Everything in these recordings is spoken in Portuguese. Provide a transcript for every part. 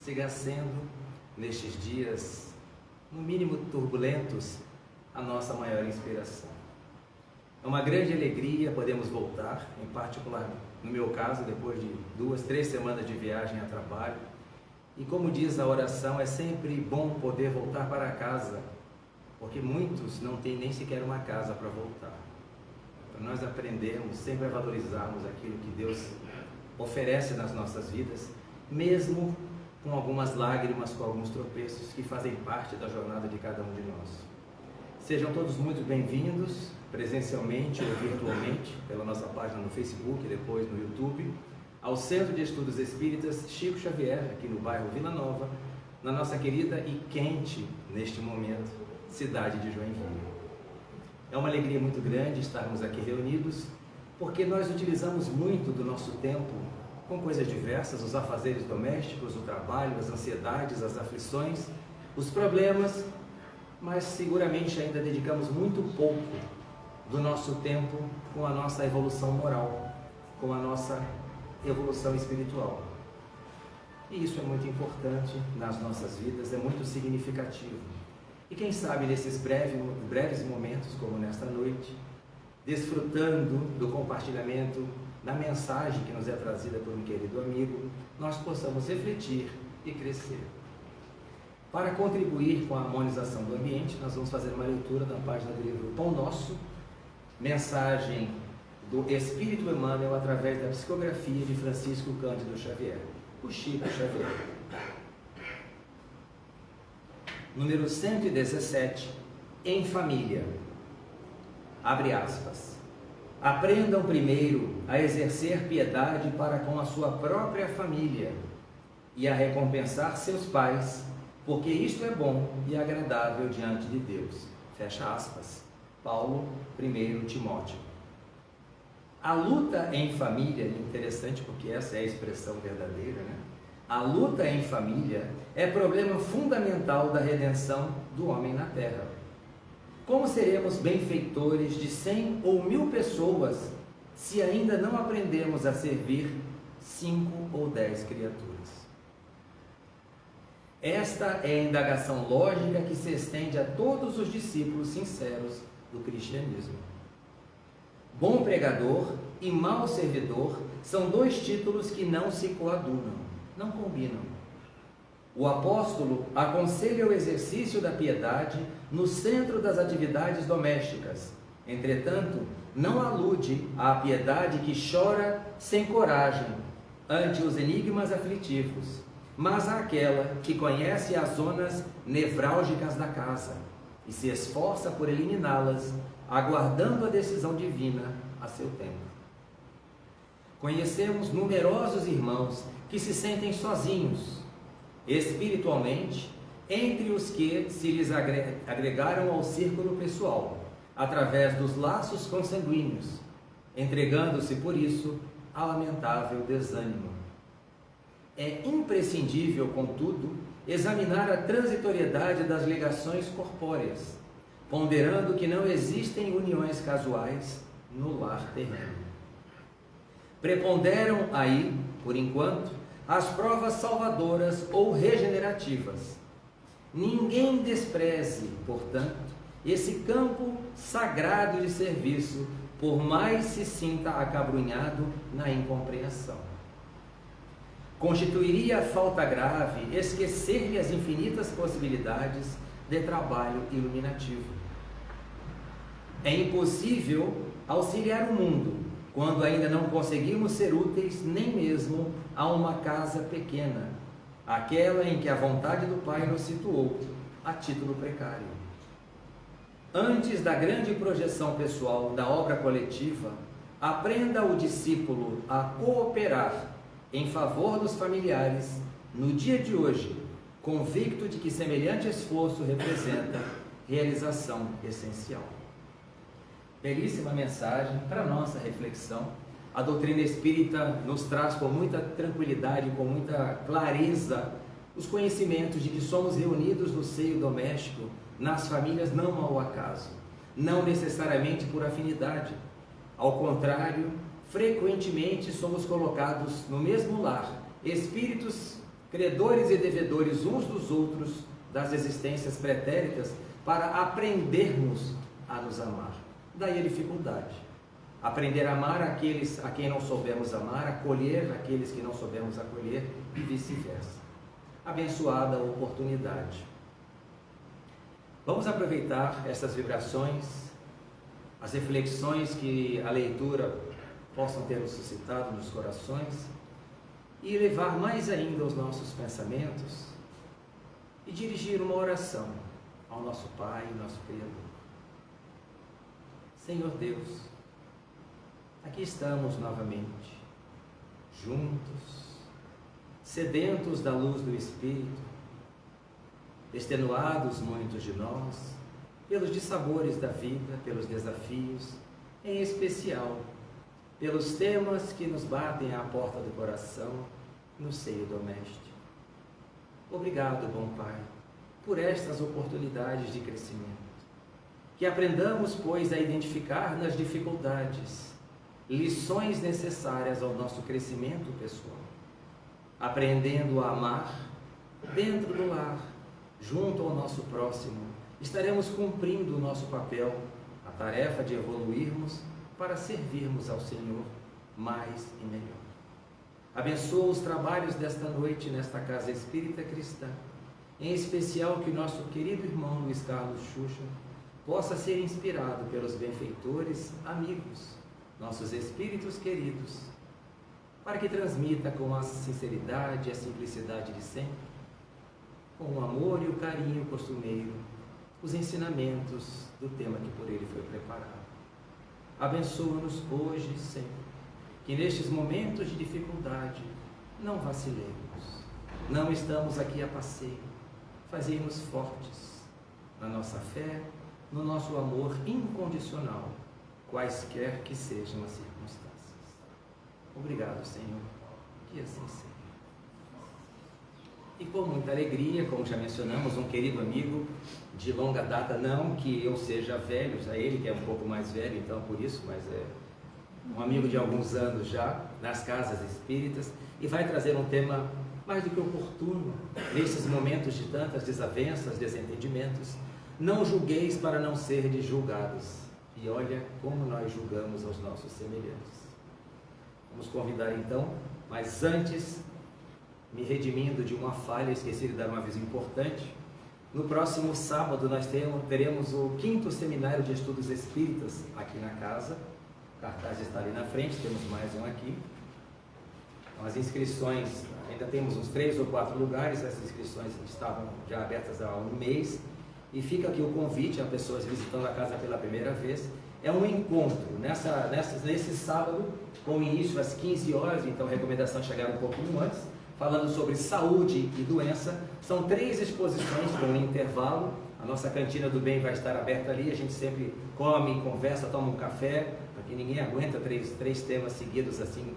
siga sendo, nestes dias, no mínimo turbulentos, a nossa maior inspiração. É uma grande alegria podemos voltar, em particular no meu caso, depois de 2, 3 semanas de viagem a trabalho. E como diz a oração, é sempre bom poder voltar para casa, porque muitos não têm nem sequer uma casa para voltar. Para nós aprendermos sempre a valorizarmos aquilo que Deus oferece nas nossas vidas, mesmo com algumas lágrimas, com alguns tropeços que fazem parte da jornada de cada um de nós. Sejam todos muito bem-vindos, presencialmente ou virtualmente, pela nossa página no Facebook e depois no YouTube, ao Centro de Estudos Espíritas Chico Xavier, aqui no bairro Vila Nova, na nossa querida e quente, neste momento, cidade de Joinville. É uma alegria muito grande estarmos aqui reunidos, porque nós utilizamos muito do nosso tempo com coisas diversas, os afazeres domésticos, o trabalho, as ansiedades, as aflições, os problemas, mas seguramente ainda dedicamos muito pouco do nosso tempo com a nossa evolução moral, com a nossa evolução espiritual. E isso é muito importante nas nossas vidas, é muito significativo. E quem sabe nesses breves momentos, como nesta noite, desfrutando do compartilhamento da mensagem que nos é trazida por um querido amigo, nós possamos refletir e crescer. Para contribuir com a harmonização do ambiente, nós vamos fazer uma leitura da página do livro Pão Nosso, mensagem do Espírito Emmanuel através da psicografia de Francisco Cândido Xavier, o Chico Xavier. Número 117, em família. Abre aspas. Aprendam primeiro a exercer piedade para com a sua própria família e a recompensar seus pais, porque isto é bom e agradável diante de Deus. Fecha aspas. Paulo, 1 Timóteo. A luta em família, interessante porque essa é a expressão verdadeira, né? A luta em família é problema fundamental da redenção do homem na Terra. Como seremos benfeitores de 100 ou 1000 pessoas se ainda não aprendemos a servir 5 ou 10 criaturas? Esta é a indagação lógica que se estende a todos os discípulos sinceros do cristianismo. Bom pregador e mau servidor são 2 títulos que não se coadunam, não combinam. O apóstolo aconselha o exercício da piedade no centro das atividades domésticas. Entretanto, não alude à piedade que chora sem coragem ante os enigmas aflitivos, mas àquela que conhece as zonas nevrálgicas da casa e se esforça por eliminá-las, aguardando a decisão divina a seu tempo. Conhecemos numerosos irmãos que se sentem sozinhos, espiritualmente, entre os que se lhes agregaram ao círculo pessoal, através dos laços consanguíneos, entregando-se por isso a lamentável desânimo. É imprescindível, contudo, examinar a transitoriedade das ligações corpóreas, ponderando que não existem uniões casuais no lar terreno. Preponderam aí, por enquanto, as provas salvadoras ou regenerativas. Ninguém despreze, portanto, esse campo sagrado de serviço, por mais se sinta acabrunhado na incompreensão. Constituiria falta grave esquecer-lhe as infinitas possibilidades de trabalho iluminativo. É impossível auxiliar o mundo quando ainda não conseguimos ser úteis nem mesmo a uma casa pequena, aquela em que a vontade do Pai nos situou a título precário. Antes da grande projeção pessoal da obra coletiva, aprenda o discípulo a cooperar em favor dos familiares no dia de hoje, convicto de que semelhante esforço representa realização essencial. Belíssima mensagem para nossa reflexão. A doutrina espírita nos traz com muita tranquilidade, com muita clareza, os conhecimentos de que somos reunidos no seio doméstico, nas famílias, não ao acaso, não necessariamente por afinidade. Ao contrário, frequentemente somos colocados no mesmo lar, espíritos credores e devedores uns dos outros das existências pretéritas, para aprendermos a nos amar. Daí a dificuldade. Aprender a amar aqueles a quem não soubermos amar, acolher aqueles que não soubermos acolher e vice-versa. Abençoada a oportunidade. Vamos aproveitar essas vibrações, as reflexões que a leitura possam ter nos suscitado nos corações e levar mais ainda os nossos pensamentos e dirigir uma oração ao nosso Pai, nosso Criador. Senhor Deus, aqui estamos novamente, juntos, sedentos da luz do Espírito, extenuados muitos de nós, pelos dissabores da vida, pelos desafios, em especial, pelos temas que nos batem à porta do coração, no seio doméstico. Obrigado, bom Pai, por estas oportunidades de crescimento. Que aprendamos, pois, a identificar nas dificuldades lições necessárias ao nosso crescimento pessoal, aprendendo a amar dentro do lar, junto ao nosso próximo, estaremos cumprindo o nosso papel, a tarefa de evoluirmos para servirmos ao Senhor mais e melhor. Abençoa os trabalhos desta noite nesta Casa Espírita Cristã, em especial que o nosso querido irmão Luiz Carlos Xuxa possa ser inspirado pelos benfeitores, amigos, nossos espíritos queridos, para que transmita com a sinceridade e a simplicidade de sempre, com o amor e o carinho costumeiro, os ensinamentos do tema que por ele foi preparado. Abençoa-nos hoje e sempre, que nestes momentos de dificuldade não vacilemos, não estamos aqui a passeio, fazemos fortes na nossa fé, no nosso amor incondicional, quaisquer que sejam as circunstâncias. Obrigado, Senhor, que assim seja. E com muita alegria, como já mencionamos, um querido amigo de longa data, não que eu seja velho, já ele que é um pouco mais velho, então por isso, mas é um amigo de alguns anos já, nas casas espíritas, e vai trazer um tema mais do que oportuno, nesses momentos de tantas desavenças, desentendimentos. Não julgueis para não serdes julgados. E olha como nós julgamos aos nossos semelhantes. Vamos convidar então, mas antes, me redimindo de uma falha, esqueci de dar um aviso importante. No próximo sábado nós teremos o 5º Seminário de Estudos Espíritas aqui na casa. O cartaz está ali na frente, temos mais um aqui. As inscrições, ainda temos uns 3 ou 4 lugares, essas inscrições estavam já abertas há um mês. E fica aqui o convite a pessoas visitando a casa pela primeira vez. É um encontro nesse sábado, com início às 15 horas, então a recomendação é chegar um pouquinho antes, falando sobre saúde e doença. São 3 exposições com um intervalo. A nossa cantina do bem vai estar aberta ali, a gente sempre come, conversa, toma um café, porque ninguém aguenta três temas seguidos assim,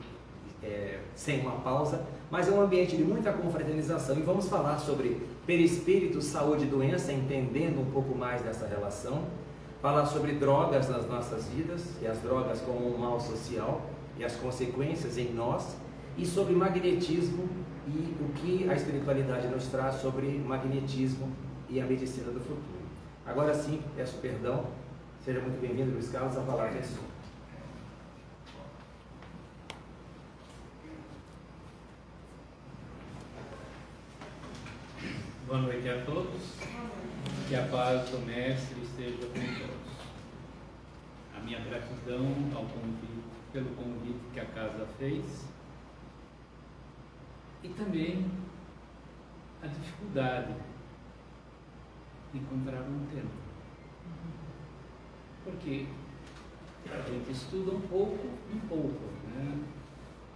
sem uma pausa, mas é um ambiente de muita confraternização e vamos falar sobre perispírito, saúde e doença, entendendo um pouco mais dessa relação, falar sobre drogas nas nossas vidas, e as drogas como um mal social e as consequências em nós, e sobre magnetismo e o que a espiritualidade nos traz sobre magnetismo e a medicina do futuro. Agora sim, peço perdão, seja muito bem-vindo, Luiz Carlos, a palavra é sua. Boa noite a todos, que a paz do Mestre esteja com todos. A minha gratidão pelo convite que a casa fez e também a dificuldade de encontrar um tema. Porque a gente estuda um pouco, né?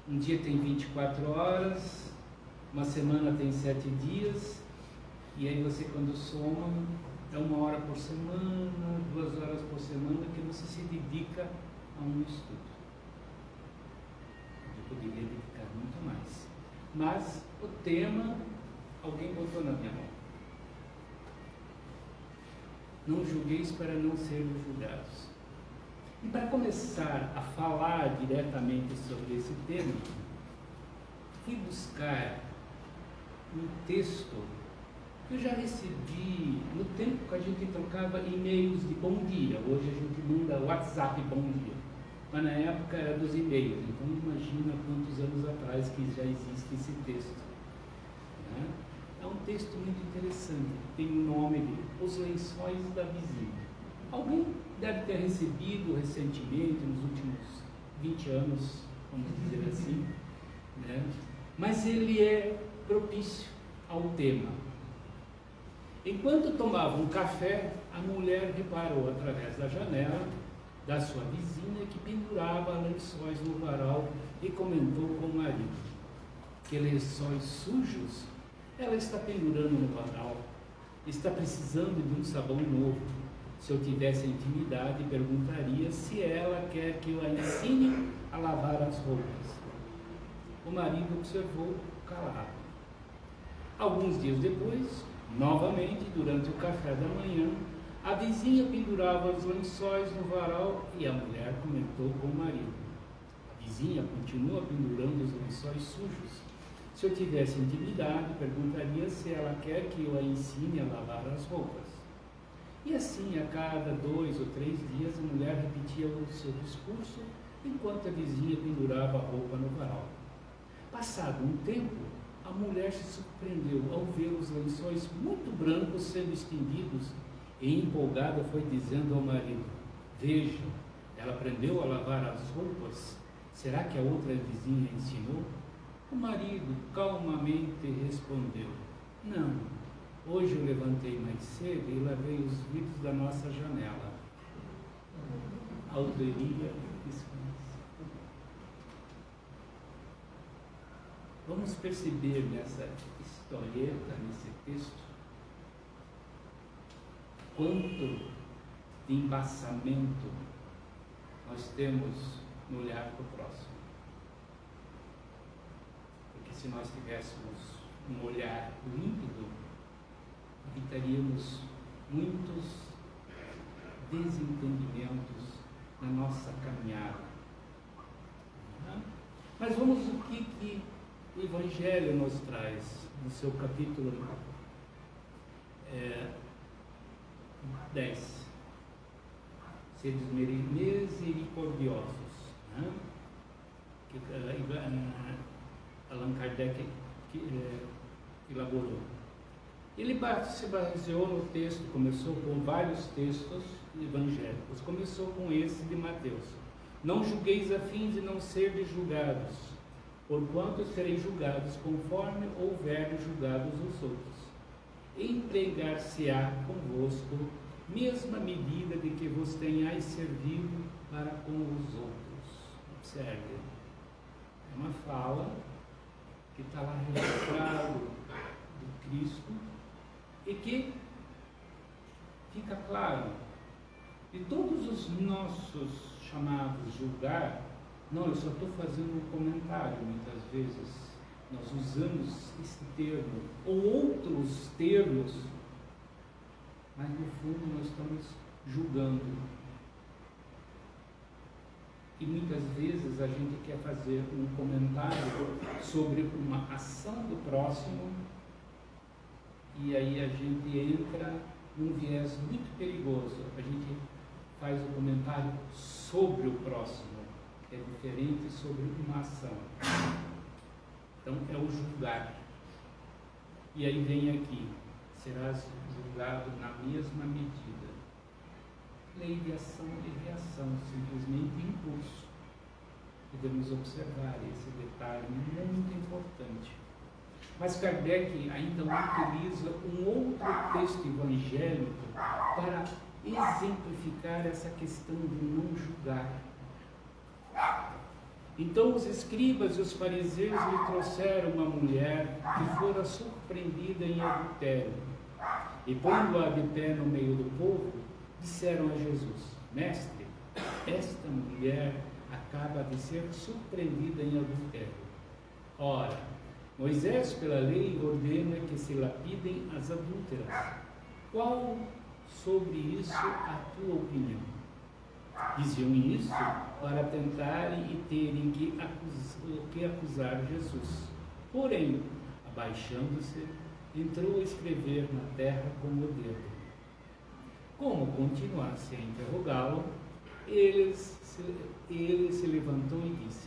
Um dia tem 24 horas, uma semana tem 7 dias, e aí você, quando soma, é 1 hora por semana, 2 horas por semana que você se dedica a um estudo. Eu poderia dedicar muito mais. Mas o tema, alguém botou na minha mão. Não julgueis para não sermos julgados. E para começar a falar diretamente sobre esse tema, fui buscar um texto que eu já recebi no tempo que a gente trocava e-mails de bom dia. Hoje a gente manda WhatsApp bom dia, mas na época era dos e-mails. Então imagina quantos anos atrás que já existe esse texto, né? É um texto muito interessante, tem o nome de Os Lençóis da Vizinha. Alguém deve ter recebido recentemente, nos últimos 20 anos, vamos dizer assim, né? Mas ele é propício ao tema. Enquanto tomavam um café, a mulher reparou através da janela da sua vizinha que pendurava lençóis no varal e comentou com o marido: que lençóis sujos ela está pendurando no varal, está precisando de um sabão novo. Se eu tivesse intimidade, perguntaria se ela quer que eu a ensine a lavar as roupas. O marido observou calado. Alguns dias depois, novamente, durante o café da manhã, a vizinha pendurava os lençóis no varal e a mulher comentou com o marido: a vizinha continua pendurando os lençóis sujos. Se eu tivesse intimidade, perguntaria se ela quer que eu a ensine a lavar as roupas. E assim, a cada 2 ou 3 dias, a mulher repetia o seu discurso, enquanto a vizinha pendurava a roupa no varal. Passado um tempo, a mulher se surpreendeu ao ver os lençóis muito brancos sendo estendidos e, empolgada, foi dizendo ao marido: veja, ela aprendeu a lavar as roupas. Será que a outra vizinha ensinou? O marido calmamente respondeu: não, hoje eu levantei mais cedo e lavei os vidros da nossa janela. Autoria descansa. Vamos perceber nessa historieta, nesse texto, quanto de embaçamento nós temos no olhar para o próximo. Se nós tivéssemos um olhar límpido, evitaríamos muitos desentendimentos na nossa caminhada. Mas vamos o que o Evangelho nos traz no seu capítulo 10. Seres misericordiosos, né? Allan Kardec elaborou. Ele se baseou no texto, começou com vários textos evangélicos, começou com esse de Mateus: não julgueis a fim de não serdes julgados, porquanto sereis julgados conforme houver julgados os outros. Empregar-se-á convosco mesma medida de que vos tenhais servido para com os outros. Observe, é uma fala que está lá registrado do Cristo e que fica claro de todos os nossos chamados julgar. Não, eu só estou fazendo um comentário. Muitas vezes nós usamos esse termo ou outros termos, mas no fundo nós estamos julgando. E muitas vezes a gente quer fazer um comentário sobre uma ação do próximo e aí a gente entra num viés muito perigoso. A gente faz um comentário sobre o próximo, que é diferente sobre uma ação. Então é o julgar. E aí vem aqui: serás julgado na mesma medida. Lei de ação e reação, simplesmente impulso. Podemos observar esse detalhe muito importante. Mas Kardec ainda utiliza um outro texto evangélico para exemplificar essa questão de não julgar. Então os escribas e os fariseus lhe trouxeram uma mulher que fora surpreendida em adultério, e pondo-a de pé no meio do povo, disseram a Jesus: mestre, esta mulher acaba de ser surpreendida em adultério. Ora, Moisés, pela lei, ordena que se lapidem as adúlteras. Qual sobre isso a tua opinião? Diziam isso para tentarem e terem que acusar Jesus. Porém, Abaixando-se, entrou a escrever na terra com o dedo. Como continuasse a interrogá-lo, ele se levantou e disse: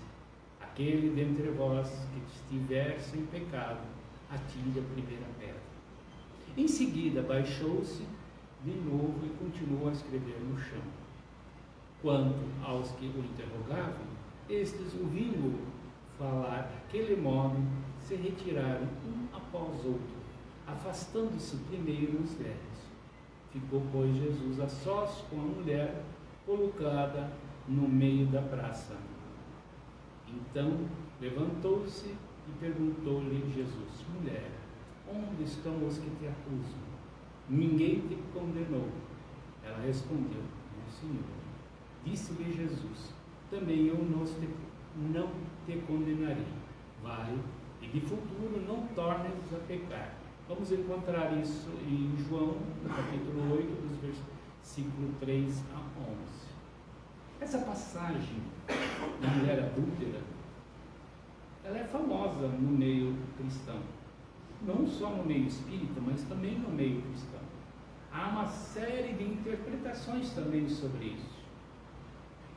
aquele dentre vós que estiver sem pecado, atire a primeira pedra. Em seguida, baixou-se de novo e continuou a escrever no chão. Quanto aos que o interrogavam, estes, ouvindo-o falar daquele modo, se retiraram um após outro, afastando-se primeiro os velhos. Ficou, pois, Jesus a sós com a mulher colocada no meio da praça. Então levantou-se e perguntou-lhe Jesus: mulher, onde estão os que te acusam? Ninguém te condenou? Ela respondeu: não, Senhor. Disse-lhe Jesus: também eu não te condenarei. Vai, e de futuro não tornes a pecar. Vamos encontrar isso em João, no capítulo 8, dos versículos 3 a 11. Essa passagem da mulher adúltera, ela é famosa no meio cristão. Não só no meio espírita, mas também no meio cristão. Há uma série de interpretações também sobre isso.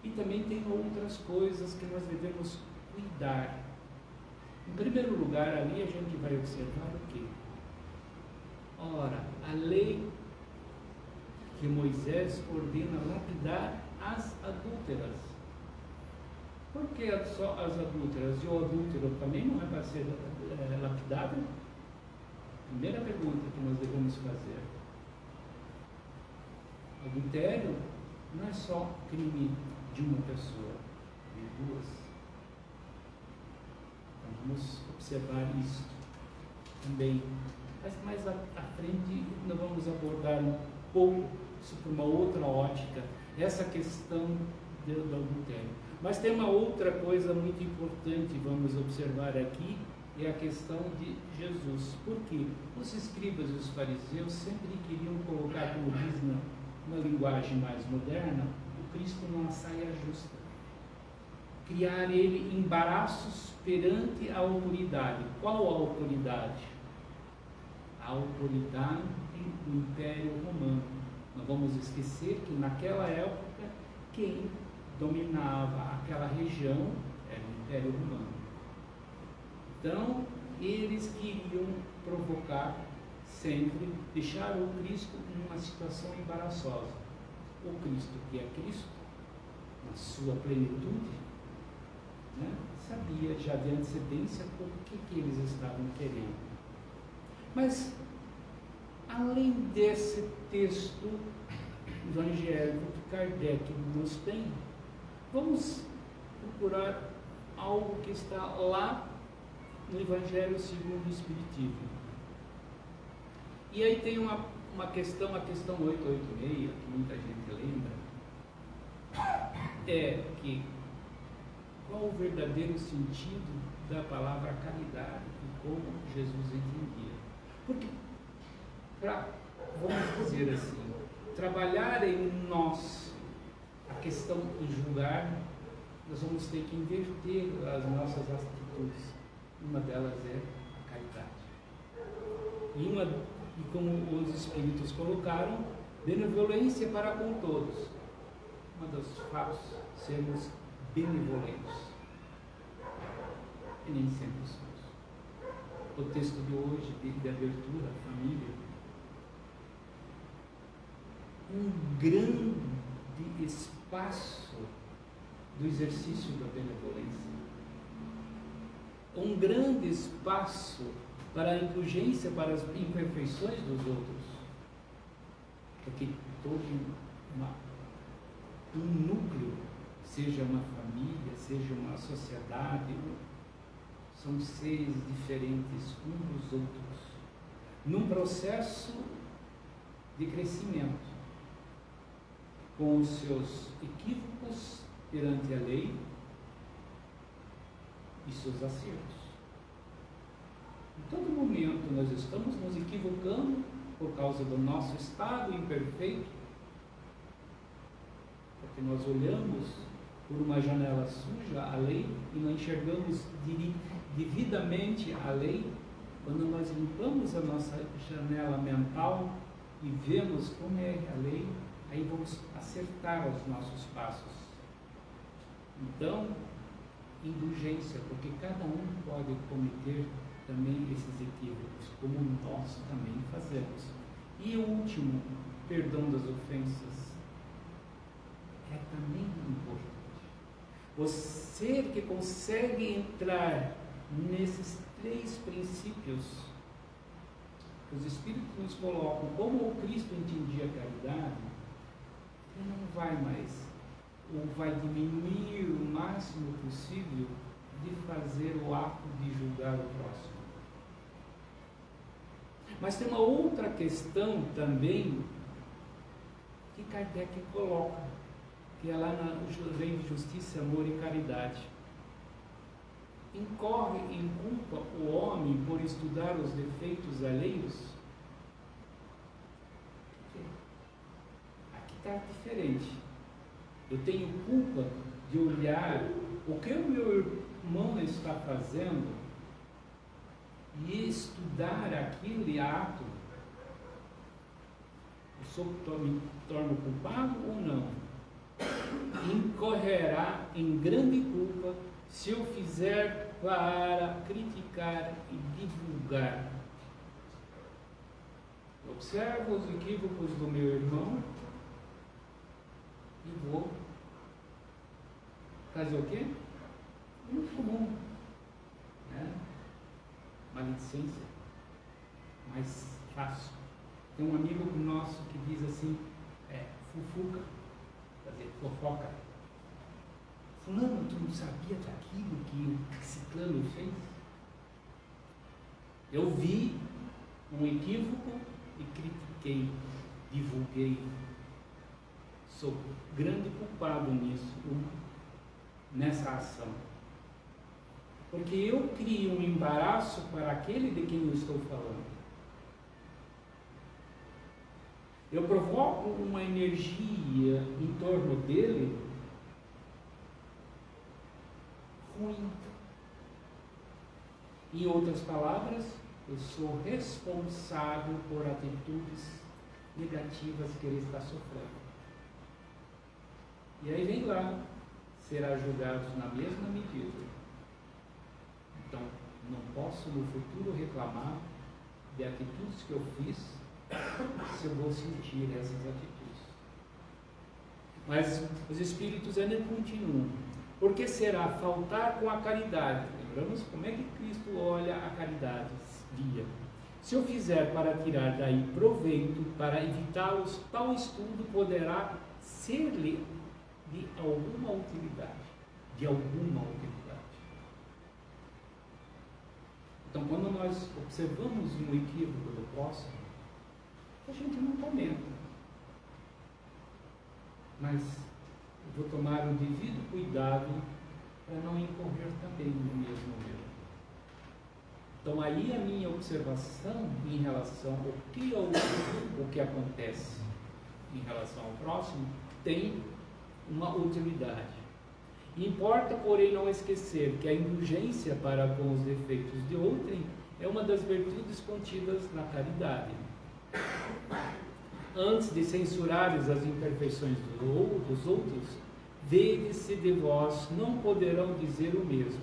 E também tem outras coisas que nós devemos cuidar. Em primeiro lugar, ali a gente vai observar o quê? Ora, a lei que Moisés ordena lapidar as adúlteras. Por que só as adúlteras? E o adúltero também não é para ser lapidado? Primeira pergunta que nós devemos fazer. Adultério não é só crime de uma pessoa, de duas. Então vamos observar isso também. Mas mais à frente nós vamos abordar um pouco isso por uma outra ótica, essa questão do adultério. Mas tem uma outra coisa muito importante, vamos observar aqui, é a questão de Jesus. Porque os escribas e os fariseus sempre queriam colocar, como diz na linguagem mais moderna, o Cristo numa saia justa. Criar ele embaraços perante a autoridade. Qual a autoridade? A autoridade do Império Romano. Não vamos esquecer que naquela época quem dominava aquela região era o Império Romano. Então eles queriam provocar sempre, deixar o Cristo numa situação embaraçosa. O Cristo, que é Cristo, na sua plenitude, sabia já de antecedência o que eles estavam querendo. Mas, além desse texto evangélico que Kardec nos tem, vamos procurar algo que está lá no Evangelho segundo o Espiritismo. E aí tem uma questão, a questão 886, que muita gente lembra, é que qual o verdadeiro sentido da palavra caridade e como Jesus entendia. Porque, vamos dizer assim, trabalhar em nós a questão de julgar, nós vamos ter que inverter as nossas atitudes. Uma delas é a caridade. E como os Espíritos colocaram, benevolência para com todos. Um dos fatos, sermos benevolentes. E nem sempre somos. O texto de hoje, de abertura, família, um grande espaço do exercício da benevolência, um grande espaço para a indulgência para as imperfeições dos outros, porque todo um núcleo, seja uma família, seja uma sociedade, são seres diferentes uns dos outros, num processo de crescimento, com os seus equívocos perante a lei e seus acertos. Em todo momento nós estamos nos equivocando por causa do nosso estado imperfeito, porque nós olhamos por uma janela suja a lei e não enxergamos devidamente a lei quando nós limpamos a nossa janela mental e vemos como é a lei, aí vamos acertar os nossos passos. Então, indulgência, porque cada um pode cometer também esses equívocos, como nós também fazemos. E o último, perdão das ofensas, é também importante. Você que consegue entrar nesses 3 princípios, os Espíritos nos colocam como o Cristo entendia a caridade, ele não vai mais, ou vai diminuir o máximo possível de fazer o ato de julgar o próximo. Mas tem uma outra questão também que Kardec coloca, que é lá na lei de justiça, amor e caridade. Incorre em culpa o homem por estudar os defeitos alheios? Aqui está diferente. Eu tenho culpa de olhar o que o meu irmão está fazendo e estudar aquele ato. Eu me torno culpado ou não? Incorrerá em grande culpa se eu fizer para criticar e divulgar. Observo os equívocos do meu irmão e vou fazer o quê? Muito comum, né? Maledicência, mais fácil. Tem um amigo nosso que diz assim, fufuca, fazer fofoca. Fulano, tu não sabia daquilo que Ciclano fez? Eu vi um equívoco e critiquei, divulguei. Sou grande culpado nisso, nessa ação. Porque eu crio um embaraço para aquele de quem eu estou falando. Eu provoco uma energia em torno dele ruim. Em outras palavras, eu sou responsável por atitudes negativas que ele está sofrendo. E aí vem lá, será julgado na mesma medida. Então, não posso no futuro reclamar de atitudes que eu fiz se eu vou sentir essas atitudes. Mas os Espíritos ainda continuam. Porque será faltar com a caridade. Lembramos como é que Cristo olha a caridade? Via. Se eu fizer para tirar daí proveito, para evitá-los, tal estudo poderá ser-lhe de alguma utilidade. De alguma utilidade. Então, quando nós observamos um equívoco do próximo, a gente não comenta. Mas eu vou tomar o devido cuidado para não incorrer também no mesmo erro. Então, aí a minha observação em relação ao que acontece em relação ao próximo tem uma utilidade. Importa, porém, não esquecer que a indulgência para com os defeitos de outrem é uma das virtudes contidas na caridade. Antes de censurares as imperfeições dos outros, vedes se de vós não poderão dizer o mesmo.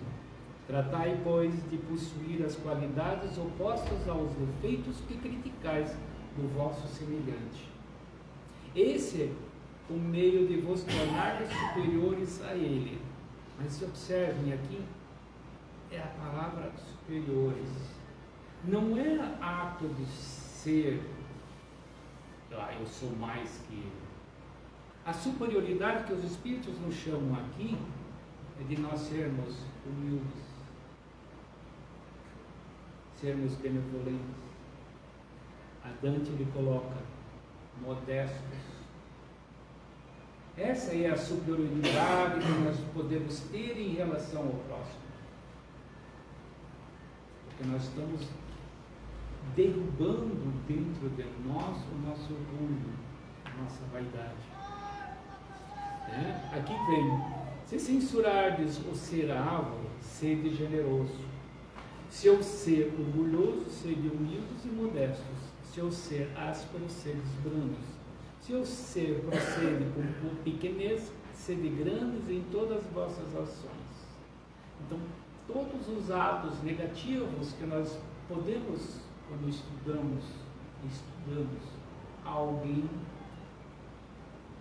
Tratai, pois, de possuir as qualidades opostas aos defeitos que criticais do vosso semelhante. Esse é o meio de vos tornar superiores a ele. Mas observem aqui, é a palavra superiores. Não é ato de ser, eu sou mais que ele. A superioridade que os Espíritos nos chamam aqui é de nós sermos humildes, sermos benevolentes. A Dante lhe coloca modestos. Essa é a superioridade que nós podemos ter em relação ao próximo. Porque nós estamos derrubando dentro de nós o nosso orgulho, a nossa vaidade. Aqui vem, se censurardes o ser ávaro, sede generoso. Se eu ser orgulhoso, sede humildes e modestos. Se eu ser áspero, sedes brandos. Se eu ser procede com pequenez, sede grandes em todas as vossas ações. Então, todos os atos negativos que nós podemos, quando estudamos alguém,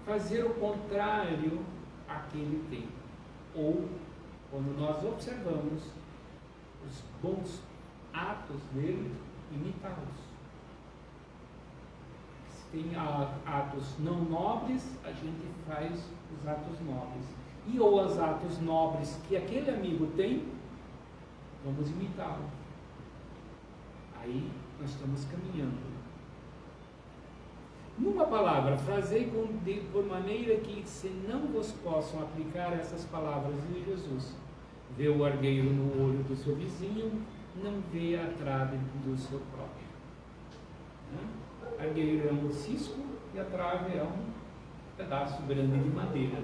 fazer o contrário a que ele tem. Ou, quando nós observamos os bons atos dele, imitá-los. Se tem atos não nobres, a gente faz os atos nobres. E ou os atos nobres que aquele amigo tem, vamos imitá-lo. Aí nós estamos caminhando. Numa palavra, fazei por maneira que se não vos possam aplicar essas palavras de Jesus. Vê o argueiro no olho do seu vizinho, não vê a trave do seu próprio. Argueiro é um cisco e a trave é um pedaço grande de madeira.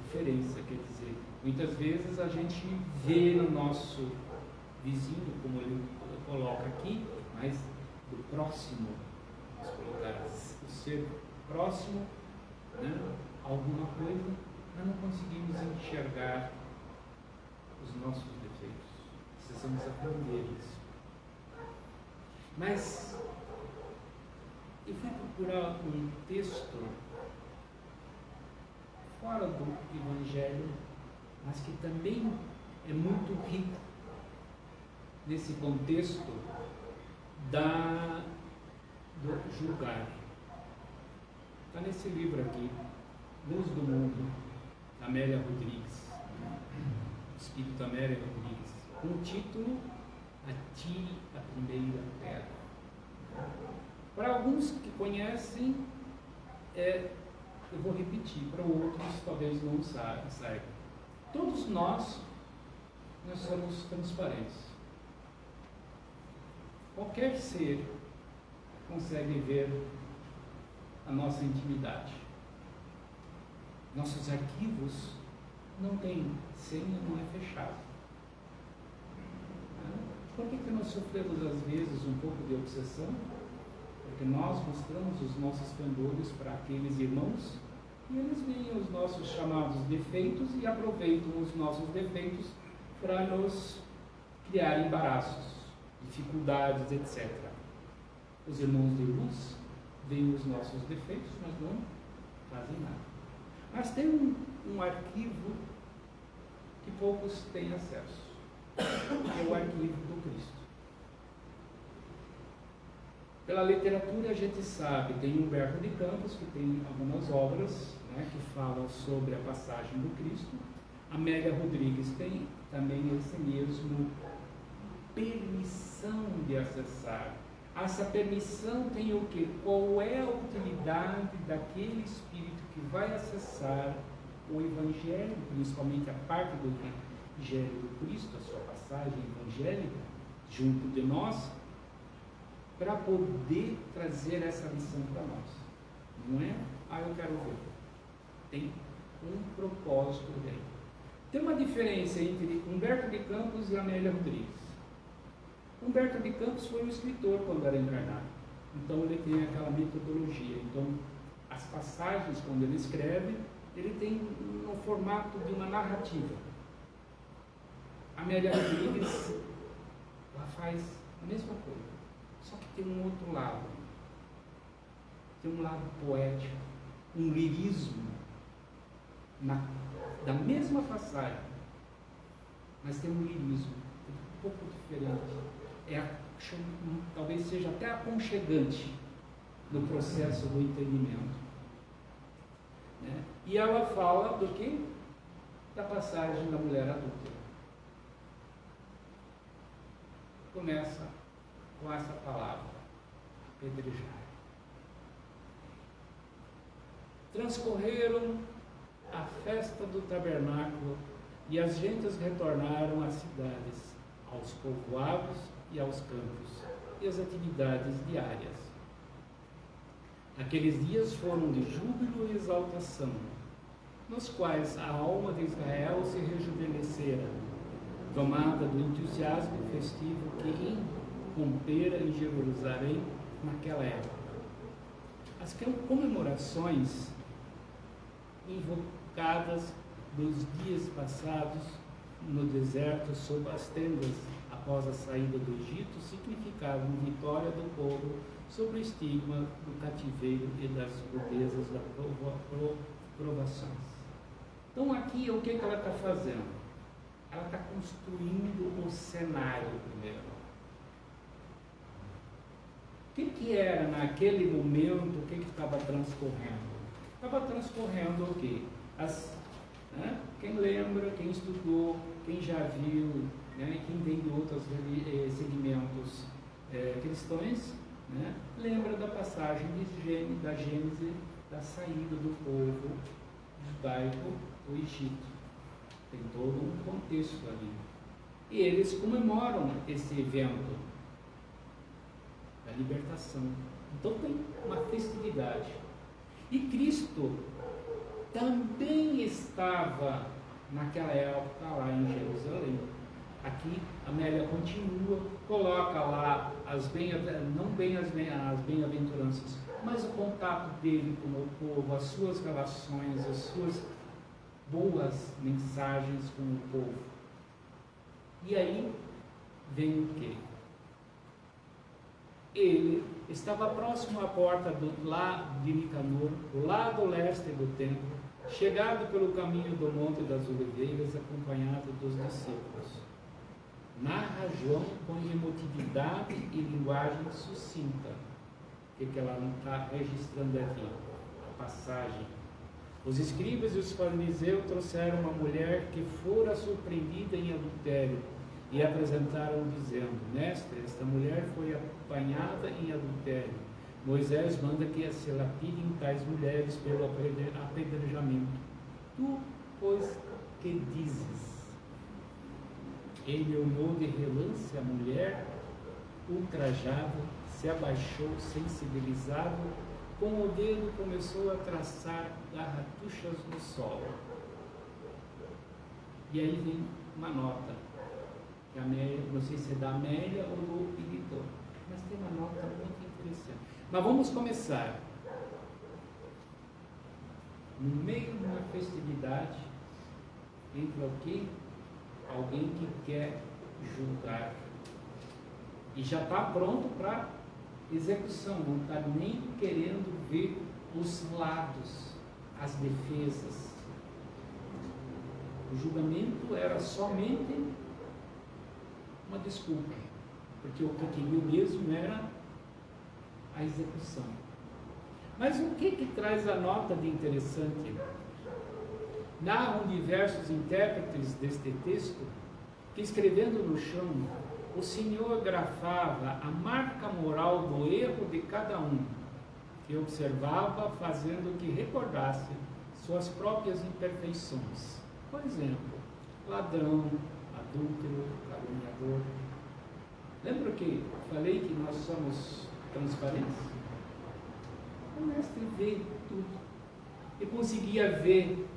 Diferença, quer dizer, muitas vezes a gente vê no nosso vizinho, como ele coloca aqui, mas do próximo, vamos colocar o ser próximo, alguma coisa, nós não conseguimos enxergar os nossos defeitos. Precisamos aprender isso. Mas eu fui procurar um texto fora do Evangelho, mas que também é muito rico nesse contexto do julgar. Está nesse livro aqui, Luz do Mundo, da Amélia Rodrigues, Espírito Amélia Rodrigues, com o título Atire a Primeira Pedra. Para alguns que conhecem, eu vou repetir, para outros talvez não saibam. Todos nós somos transparentes. Qualquer ser consegue ver a nossa intimidade. Nossos arquivos não têm senha, não é fechado. Por que nós sofremos às vezes um pouco de obsessão? Porque nós mostramos os nossos pendores para aqueles irmãos e eles veem os nossos chamados defeitos e aproveitam os nossos defeitos para nos criar embaraços, dificuldades, etc. Os irmãos de luz veem os nossos defeitos, mas não fazem nada. Mas tem um arquivo que poucos têm acesso. É o arquivo do Cristo. Pela literatura a gente sabe, tem Humberto de Campos, que tem algumas obras, que falam sobre a passagem do Cristo. Amélia Rodrigues tem também esse mesmo permissão de acessar. Essa permissão tem o quê? Qual é a utilidade daquele espírito que vai acessar o Evangelho, principalmente a parte do Evangelho do Cristo, a sua passagem evangélica, junto de nós, para poder trazer essa lição para nós. Não é, eu quero ver. Tem um propósito dentro. Tem uma diferença entre Humberto de Campos e Amélia Rodrigues. Humberto de Campos foi um escritor quando era encarnado. Então ele tem aquela metodologia. Então as passagens, quando ele escreve, ele tem no formato de uma narrativa. Amélia Rodrigues, ela faz a mesma coisa, só que tem um outro lado. Tem um lado poético, um lirismo da mesma passagem, mas tem um lirismo um pouco diferente. Talvez seja até aconchegante no processo do entendimento. E ela fala do quê? Da passagem da mulher adúltera. Começa com essa palavra, pedrejar. Transcorreram a festa do tabernáculo e as gentes retornaram às cidades, aos povoados e aos campos, e às atividades diárias. Aqueles dias foram de júbilo e exaltação, nos quais a alma de Israel se rejuvenescera, tomada do entusiasmo festivo que irrompera em Jerusalém naquela época. As comemorações invocadas dos dias passados no deserto sob as tendas após a saída do Egito significavam vitória do povo sobre o estigma do cativeiro e das rudezas das provações. Então aqui o que ela está fazendo? Ela está construindo um cenário primeiro. O que era naquele momento, o que estava transcorrendo? Estava transcorrendo o quê? Quem lembra, quem estudou, quem já viu, né, quem vem de outros segmentos cristãos, né, lembra da passagem da Gênesis, da saída do povo judaico do Egito. Tem todo um contexto ali. E eles comemoram esse evento da libertação. Então tem uma festividade. E Cristo também estava naquela época lá em Jerusalém. Aqui Amélia continua, coloca lá não bem as bem-aventuranças, mas o contato dele com o povo, as suas relações, as suas boas mensagens com o povo. E aí vem o quê? Ele estava próximo à porta de Nicanor, do lado leste do templo, chegado pelo caminho do Monte das Oliveiras, acompanhado dos discípulos. Narra João com emotividade e linguagem sucinta. O que ela não está registrando aqui? A passagem. Os escribas e os fariseus trouxeram uma mulher que fora surpreendida em adultério e apresentaram dizendo: Mestre, esta mulher foi apanhada em adultério. Moisés manda que se lapidem tais mulheres pelo apedrejamento. Tu, pois, que dizes? Ele olhou de relance a mulher, ultrajado, se abaixou, sensibilizado, com o dedo começou a traçar garratuchas no solo. E aí vem uma nota, que Amélia, não sei se é da Amélia ou do editor, mas tem uma nota muito interessante. Mas vamos começar. No meio de uma festividade, entra o quê? Alguém que quer julgar. E já está pronto para execução, não está nem querendo ver os lados, as defesas. O julgamento era somente uma desculpa, porque o que queria mesmo era a execução. Mas o que traz a nota de interessante? Narram diversos intérpretes deste texto que, escrevendo no chão, o Senhor grafava a marca moral do erro de cada um, que observava, fazendo que recordasse suas próprias imperfeições. Por exemplo, ladrão, adúltero, caluniador. Lembra que falei que nós somos transparentes? O mestre vê tudo e conseguia ver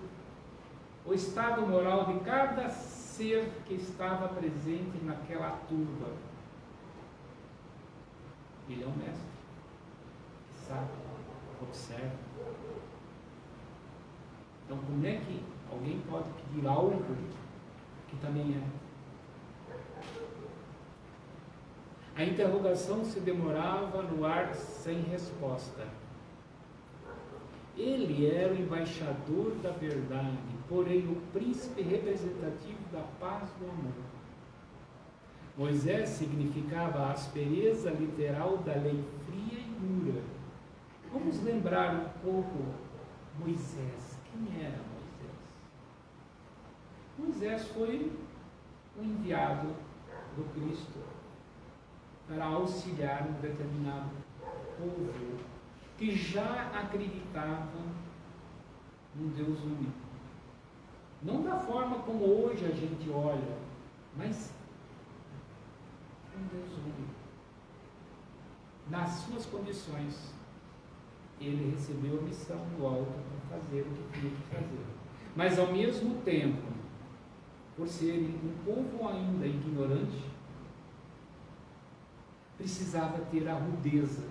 o estado moral de cada ser que estava presente naquela turba. Ele é o mestre, que sabe, observa. Então, como é que alguém pode pedir algo que também é? A interrogação se demorava no ar sem resposta. Ele era o embaixador da verdade, porém o príncipe representativo da paz e do amor. Moisés significava a aspereza literal da lei fria e dura. Vamos lembrar um pouco Moisés. Quem era Moisés? Moisés foi o enviado do Cristo para auxiliar um determinado povo que já acreditava num Deus único. Não da forma como hoje a gente olha, mas um Deus único. Nas suas condições, ele recebeu a missão do alto para fazer o que tinha que fazer. Mas ao mesmo tempo, por serem um povo ainda ignorante, precisava ter a rudeza.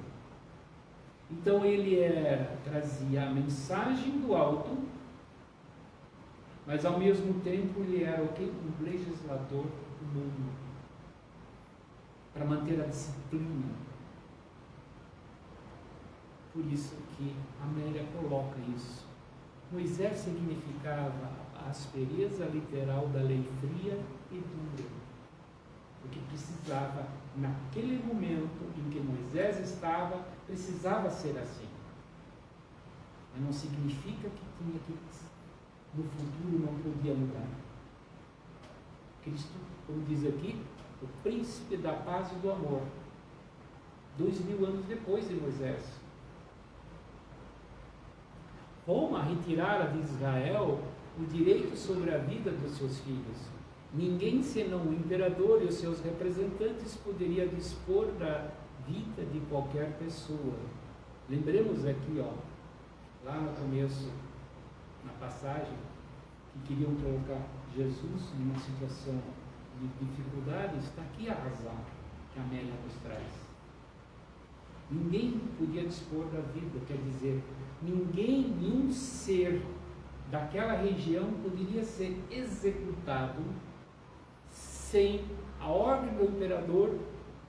Então ele trazia a mensagem do alto, mas ao mesmo tempo ele era o quê? Um legislador humano, para manter a disciplina. Por isso que Amélia coloca isso. Moisés significava a aspereza literal da lei fria e dura, porque precisava, naquele momento em que Moisés estava, precisava ser assim. Mas não significa que tinha que, no futuro, não podia mudar. Cristo, como diz aqui, o príncipe da paz e do amor, 2000 anos depois de Moisés. Roma retirara de Israel o direito sobre a vida dos seus filhos. Ninguém senão o imperador e os seus representantes poderia dispor da vida de qualquer pessoa. Lembremos aqui, lá no começo, na passagem, que queriam colocar Jesus em uma situação de dificuldade, está aqui a razão que a Amélia nos traz. Ninguém podia dispor da vida, quer dizer, nenhum ser daquela região poderia ser executado sem a ordem do imperador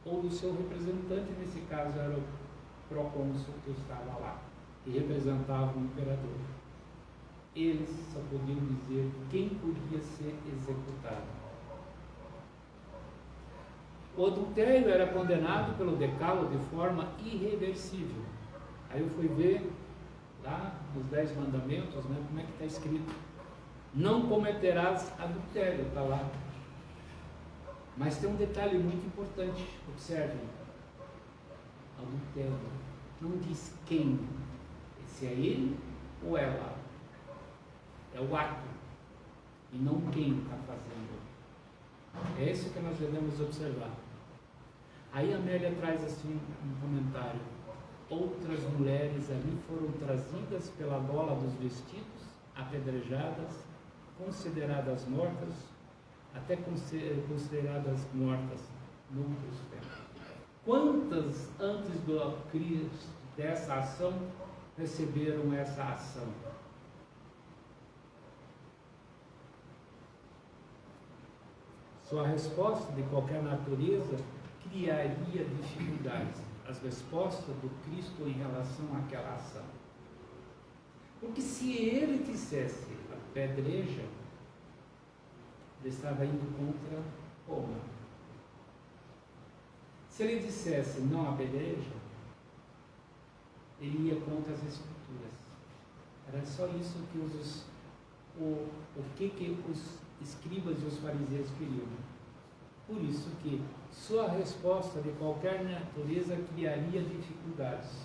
ou do seu representante, nesse caso era o procônsul que estava lá, que representava o imperador. Eles só podiam dizer quem podia ser executado. O adultério era condenado pelo decálogo de forma irreversível. Aí eu fui ver lá nos 10 mandamentos, como é que está escrito. Não cometerás adultério, está lá. Mas tem um detalhe muito importante, observem. Adultério. Não diz quem, se é ele ou ela. É o ato, e não quem está fazendo. É isso que nós devemos observar. Aí a Amélia traz assim um comentário. Outras mulheres ali foram trazidas pela gola dos vestidos, apedrejadas, consideradas mortas, até consideradas mortas no crucifixo. Quantas antes do Cristo dessa ação receberam essa ação? Sua resposta de qualquer natureza criaria dificuldades. As respostas do Cristo em relação àquela ação. Porque se ele dissesse apedreja, ele estava indo contra Roma. Se ele dissesse não apedreja, ele ia contra as Escrituras. Era só isso que os escribas e os fariseus queriam. Por isso que sua resposta de qualquer natureza criaria dificuldades.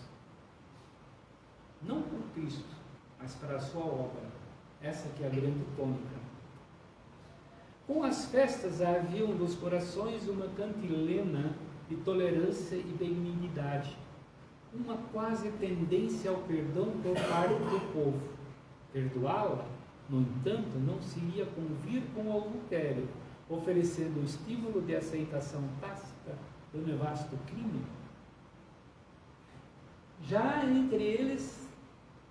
Não por Cristo, mas para a sua obra. Essa que é a grande tônica. Com as festas havia nos corações uma cantilena de tolerância e benignidade, uma quase tendência ao perdão por parte do povo. Perdoá-la, no entanto, não se ia convir com o adultério, oferecendo o estímulo de aceitação tácita do nefasto crime. Já entre eles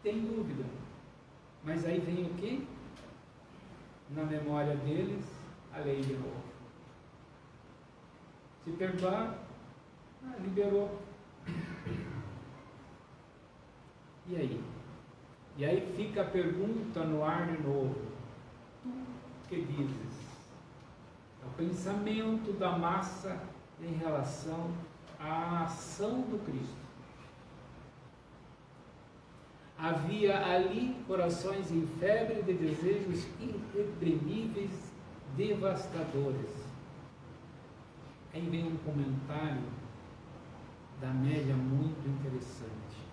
tem dúvida, mas aí vem o quê? Na memória deles, a lei de novo. Se perdoar, liberou. E aí? E aí fica a pergunta no ar de novo. Tu que dizes? É o pensamento da massa em relação à ação do Cristo. Havia ali corações em febre de desejos irreprimíveis, devastadores. Aí vem um comentário da Amélia muito interessante.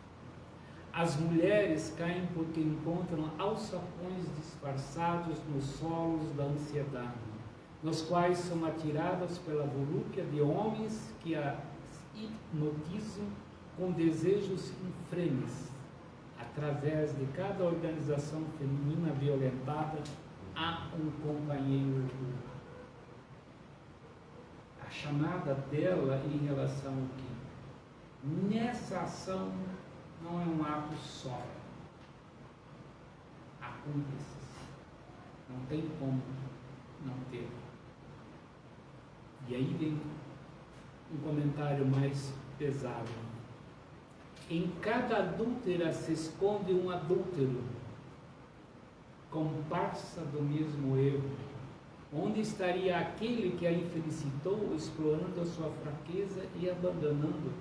As mulheres caem porque encontram alçapões disfarçados nos solos da ansiedade, nos quais são atiradas pela volúpia de homens que as hipnotizam com desejos infrenes, através de cada organização feminina violentada, há um companheiro oculto. A chamada dela em relação ao que? Nessa ação não é um ato só. Há cúmplices. Não tem como não ter. E aí vem um comentário mais pesado. Em cada adúltera se esconde um adúltero, comparsa do mesmo erro. Onde estaria aquele que a infelicitou, explorando a sua fraqueza e abandonando?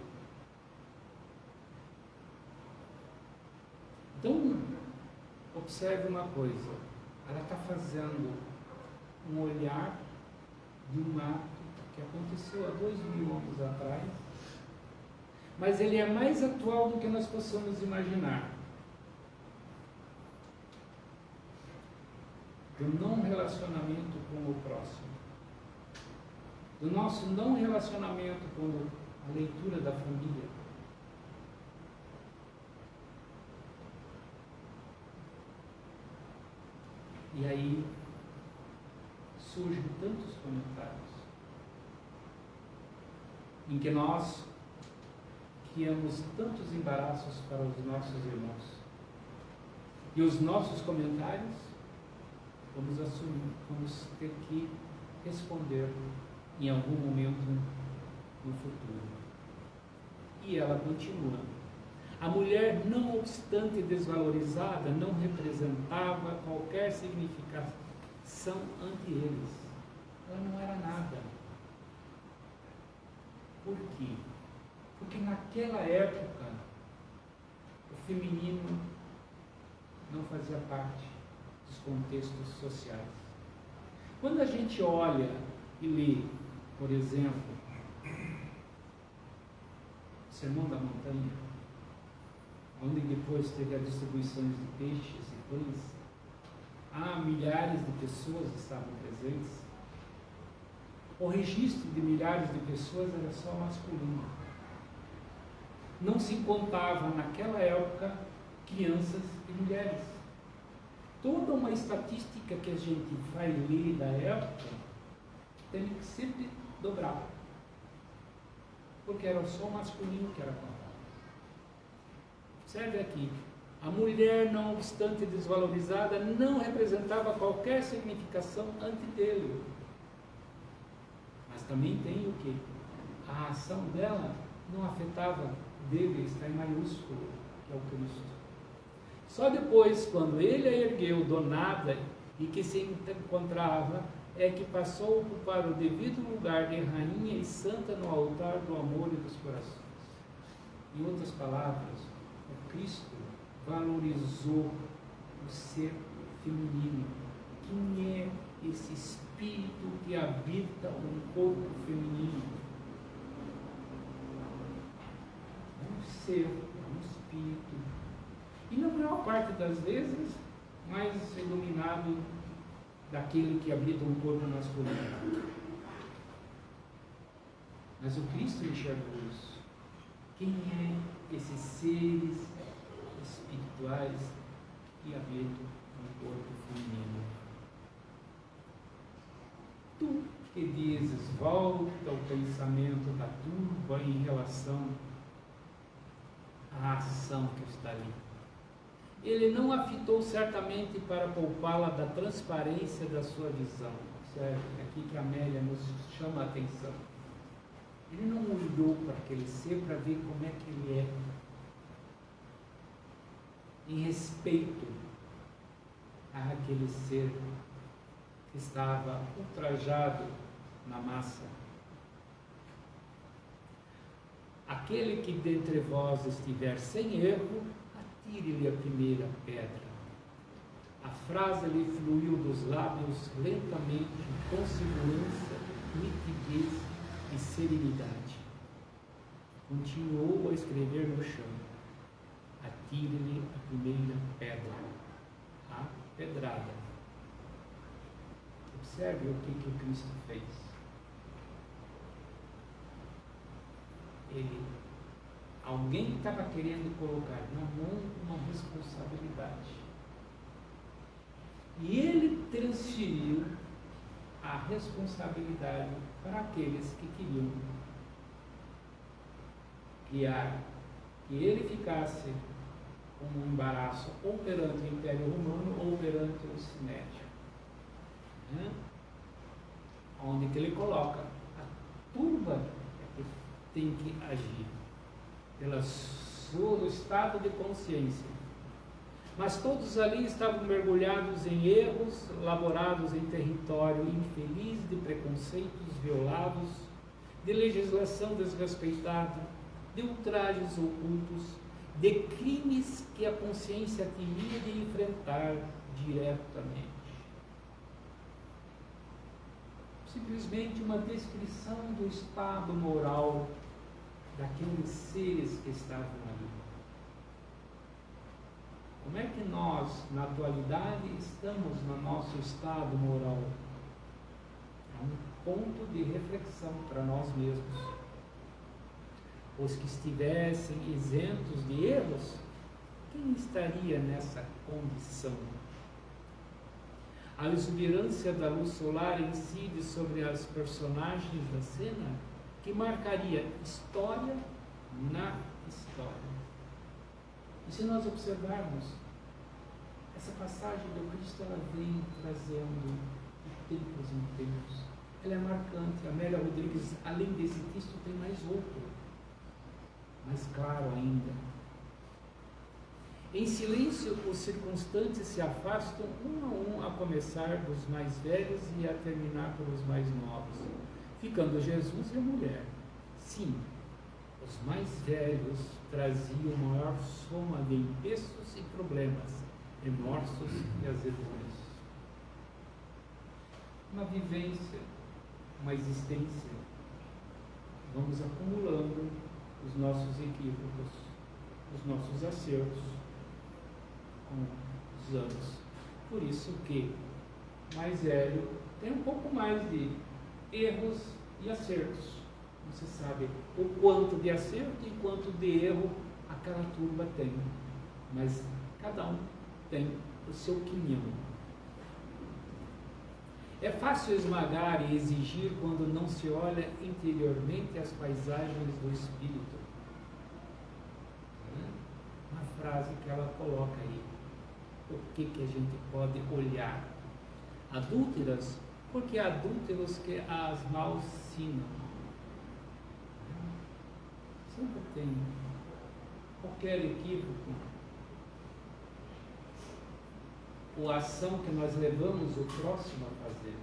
Então, observe uma coisa. Ela está fazendo um olhar de um ato que aconteceu há 2000 anos atrás, mas ele é mais atual do que nós possamos imaginar. Do não relacionamento com o próximo, do nosso não relacionamento com a leitura da família. E aí surgem tantos comentários em que nós criamos tantos embaraços para os nossos irmãos. E os nossos comentários vamos assumir, vamos ter que responder em algum momento no futuro. E ela continua. A mulher, não obstante desvalorizada, não representava qualquer significação ante eles. Ela não era nada. Por quê? Porque naquela época o feminino não fazia parte dos contextos sociais. Quando a gente olha e lê, por exemplo, o Sermão da Montanha, onde depois teve a distribuição de peixes e pães, milhares de pessoas estavam presentes. O registro de milhares de pessoas era só masculino. Não se contava naquela época crianças e mulheres. Toda uma estatística que a gente vai ler da época tem que sempre dobrar, porque era só o masculino que era contado. Observe aqui, a mulher, não obstante desvalorizada, não representava qualquer significação ante dele. Mas também tem o que? A ação dela não afetava dele, está em maiúsculo, que é o Cristo. Só depois, quando ele a ergueu do nada e que se encontrava, é que passou a ocupar o devido lugar de rainha e santa no altar do amor e dos corações. Em outras palavras, o Cristo valorizou o ser feminino. Quem é esse espírito que habita um corpo feminino? Um ser, um espírito. E na maior parte das vezes, mais iluminado daquele que habita um corpo masculino. Mas o Cristo enxergou isso. Quem é esses seres espirituais que habitam um corpo feminino? Tu que dizes, volta ao pensamento da turba em relação à ação que está ali. Ele não a fitou certamente para poupá-la da transparência da sua visão. Certo? É aqui que a Amélia nos chama a atenção. Ele não olhou para aquele ser para ver como é que ele é. Em respeito àquele ser que estava ultrajado na massa. Aquele que dentre vós estiver sem erro, atire-lhe a primeira pedra. A frase lhe fluiu dos lábios lentamente, com segurança, nitidez e serenidade. Continuou a escrever no chão. Atire-lhe a primeira pedra. A pedrada. Observe o que o Cristo fez. Alguém estava querendo colocar na mão uma responsabilidade. E ele transferiu a responsabilidade para aqueles que queriam criar, que ele ficasse com um embaraço ou perante o Império Romano ou perante o Sinédrio. Onde que ele coloca a turba que tem que agir pelo seu estado de consciência. Mas todos ali estavam mergulhados em erros, laborados em território infeliz de preconceitos violados, de legislação desrespeitada, de ultrajes ocultos, de crimes que a consciência temia de enfrentar diretamente. Simplesmente uma descrição do estado moral daqueles seres que estavam ali. Como é que nós, na atualidade, estamos no nosso estado moral? É um ponto de reflexão para nós mesmos. Os que estivessem isentos de erros, quem estaria nessa condição? A exuberância da luz solar incide sobre as personagens da cena, que marcaria história na história. E se nós observarmos, essa passagem do Cristo, ela vem trazendo de tempos em tempos. Ela é marcante. A Amélia Rodrigues, além desse texto, tem mais outro, mais claro ainda. Em silêncio, os circunstantes se afastam um a um, a começar dos mais velhos e a terminar pelos mais novos, ficando Jesus e a mulher. Sim, os mais velhos traziam maior soma de empeços e problemas, remorsos e azedumes. Uma vivência, uma existência. Vamos acumulando os nossos equívocos, os nossos acertos com os anos. Por isso que mais velho tem um pouco mais de erros e acertos. Você sabe o quanto de acerto e quanto de erro aquela turma tem. Mas cada um tem o seu quinhão. É fácil esmagar e exigir quando não se olha interiormente as paisagens do espírito. Uma frase que ela coloca aí. O que a gente pode olhar? Adúlteras, porque há adúlteros que as malsinam. Sempre tem qualquer equívoco ou ação que nós levamos o próximo a fazer.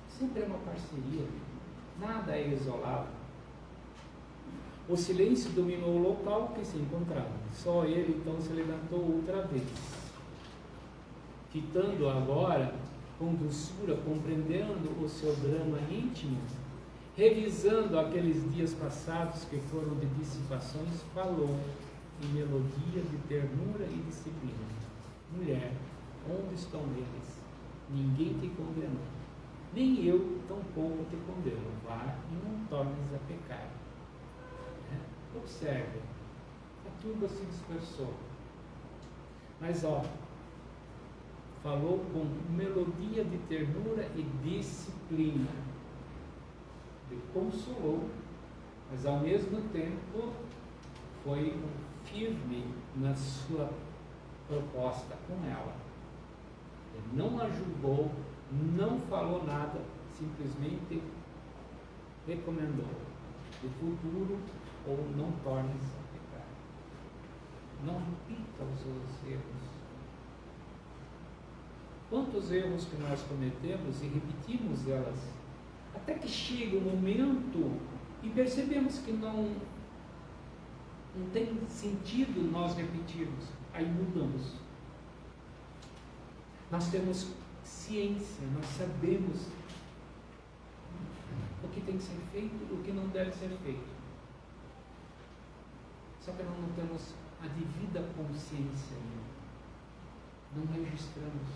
Sempre é uma parceria, nada é isolado. O silêncio dominou o local que se encontrava. Só ele então se levantou outra vez, fitando agora com doçura, compreendendo o seu drama íntimo, revisando aqueles dias passados que foram de dissipações, falou em melodia de ternura e disciplina. Mulher, onde estão eles? Ninguém te condenou, nem eu tampouco te condeno. Vá e não tornes a pecar. Observe, a turba se dispersou, mas falou com melodia de ternura e disciplina. Ele consolou, mas ao mesmo tempo foi firme na sua proposta com ela. Ele não a julgou, não falou nada, simplesmente recomendou: no futuro, ou não tornes a pecar. Não repita os seus erros. Quantos erros que nós cometemos e repetimos elas, até que chega o momento e percebemos que não tem sentido nós repetirmos, aí mudamos. Nós temos ciência, nós sabemos o que tem que ser feito e o que não deve ser feito. Só que nós não temos a devida consciência ainda. Não registramos.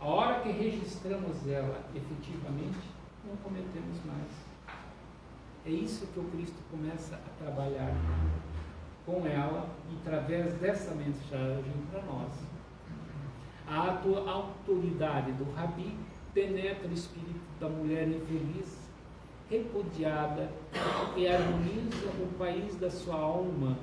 A hora que registramos ela efetivamente, não cometemos mais. É isso que o Cristo começa a trabalhar com ela e através dessa mensagem para nós. A autoridade do Rabi penetra o espírito da mulher infeliz, repudiada, e harmoniza o país da sua alma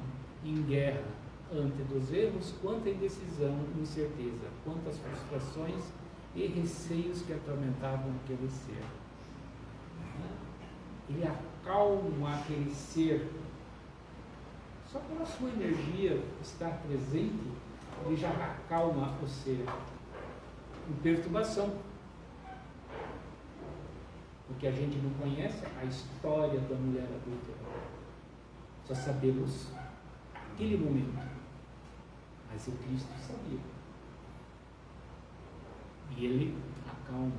em guerra, ante dos erros, quanto a indecisão e incerteza, quanto às frustrações e receios que atormentavam aquele ser. Ele acalma aquele ser. Só pela sua energia estar presente, ele já acalma o ser em perturbação. Porque a gente não conhece a história da mulher adúltera. Só sabemos aquele momento. Mas o Cristo sabia. E ele acalma.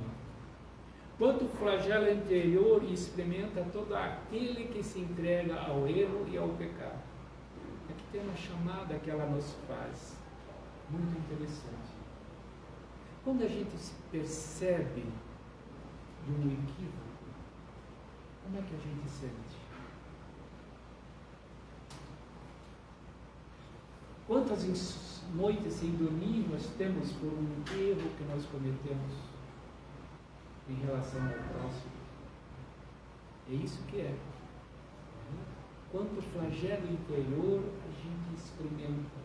Quanto flagelo interior e experimenta todo aquele que se entrega ao erro e ao pecado. Aqui tem uma chamada que ela nos faz, muito interessante. Quando a gente se percebe de um equívoco, como é que a gente sente? Quantas noites sem dormir nós temos por um erro que nós cometemos em relação ao próximo? É isso que é. Quanto flagelo interior a gente experimenta.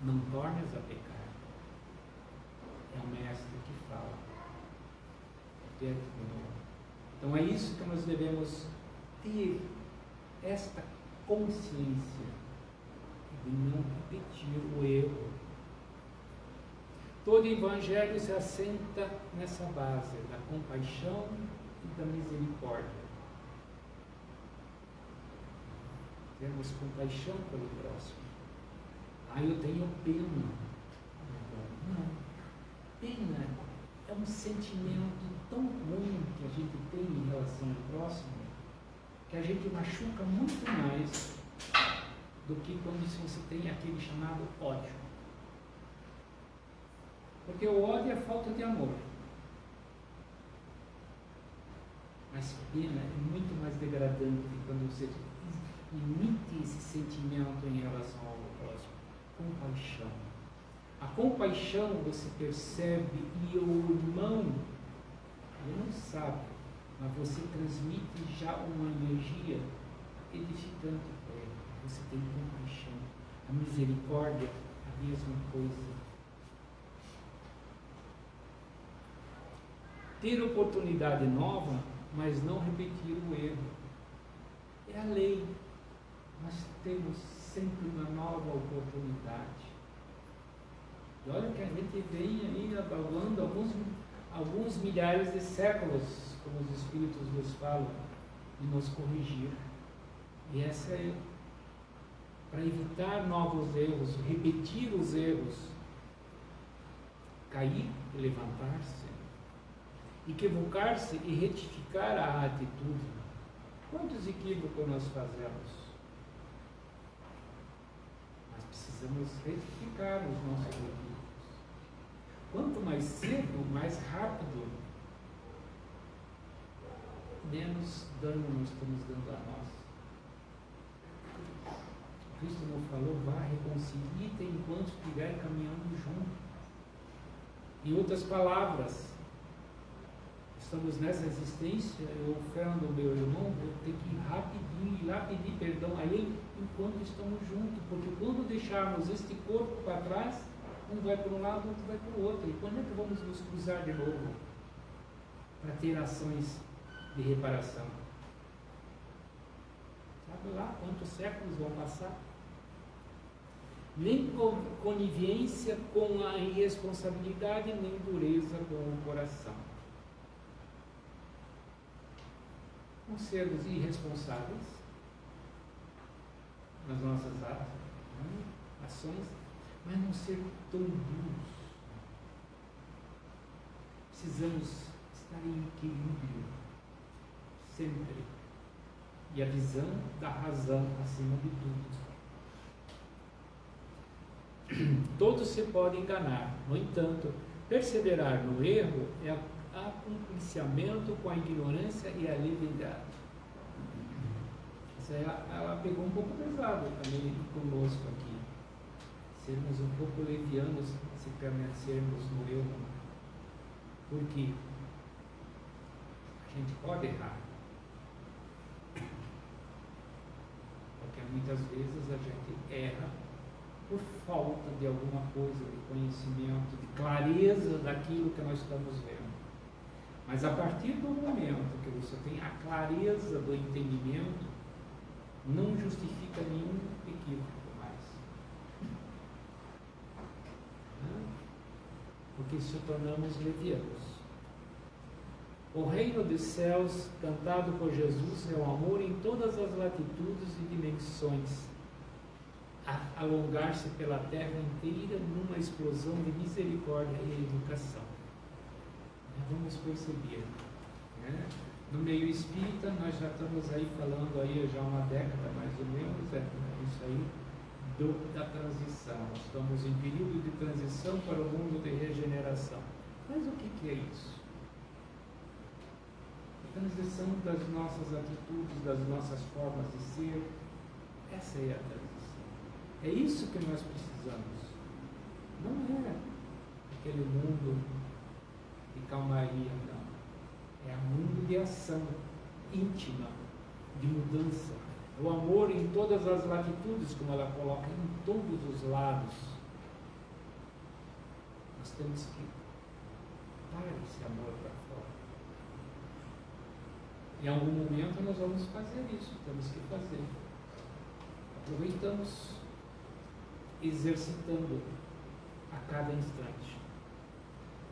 Não tornes a pecar. É o mestre que fala. Então é isso que nós devemos ter, esta consciência de não repetir o erro. Todo evangelho se assenta nessa base da compaixão e da misericórdia. Temos compaixão pelo próximo. Eu tenho pena. Não. Pena é um sentimento tão ruim que a gente tem em relação ao próximo, que a gente machuca muito mais do que quando você tem aquele chamado ódio. Porque o ódio é falta de amor. Mas pena é muito mais degradante quando você imite esse sentimento em relação ao próximo. Compaixão. A compaixão você percebe e o irmão, ele não sabe, mas você transmite já uma energia edificante para ele. Você tem compaixão. A misericórdia, a mesma coisa. Ter oportunidade nova, mas não repetir o erro. É a lei. Nós temos sempre uma nova oportunidade. E olha que a gente vem aí abalando alguns milhares de séculos, como os Espíritos nos falam, de nos corrigir. E essa é para evitar novos erros, repetir os erros, cair e levantar-se, equivocar-se e retificar a atitude. Quantos equívocos nós fazemos? Mas precisamos retificar os nossos equívocos. Quanto mais cedo, mais rápido, menos dano nós estamos dando a nós. Cristo não falou, vá, reconcilie-te enquanto estiver caminhando junto. Em outras palavras, estamos nessa existência, eu ofendo o meu irmão, vou ter que ir rapidinho, ir lá pedir perdão a ele enquanto estamos juntos, porque quando deixarmos este corpo para trás, um vai para um lado, outro vai para o outro. E quando é que vamos nos cruzar de novo para ter ações de reparação? Sabe lá quantos séculos vão passar? Nem conivência com a irresponsabilidade, nem dureza com o coração. Não sermos irresponsáveis nas nossas ações, mas não ser tão duros. Precisamos estar em equilíbrio sempre. E a visão da razão acima de tudo. Todos se podem enganar, no entanto, perseverar no erro é acompliciamento com a ignorância e a leviandade. ela pegou um pouco pesado também conosco aqui. Sermos um pouco levianos se permanecermos no eu. Porque a gente pode errar. Porque muitas vezes a gente erra por falta de alguma coisa, de conhecimento, de clareza daquilo que nós estamos vendo. Mas a partir do momento que você tem a clareza do entendimento, não justifica nenhum equívoco mais. Porque se tornamos levianos. O reino dos céus, cantado por Jesus, é o amor em todas as latitudes e dimensões, a alongar-se pela terra inteira numa explosão de misericórdia e educação. Vamos perceber, né? No meio espírita, nós já estamos aí falando aí já uma década mais ou menos, isso aí da transição. Nós estamos em período de transição para o mundo de regeneração. Mas o que é isso? A transição das nossas atitudes, das nossas formas de ser. Essa é a transição. É isso que nós precisamos. Não é aquele mundo de calmaria, não. É um mundo de ação íntima, de mudança. O amor em todas as latitudes, como ela coloca, em todos os lados. Nós temos que dar esse amor para fora. Em algum momento nós vamos fazer isso, temos que fazer. Aproveitamos, exercitando a cada instante.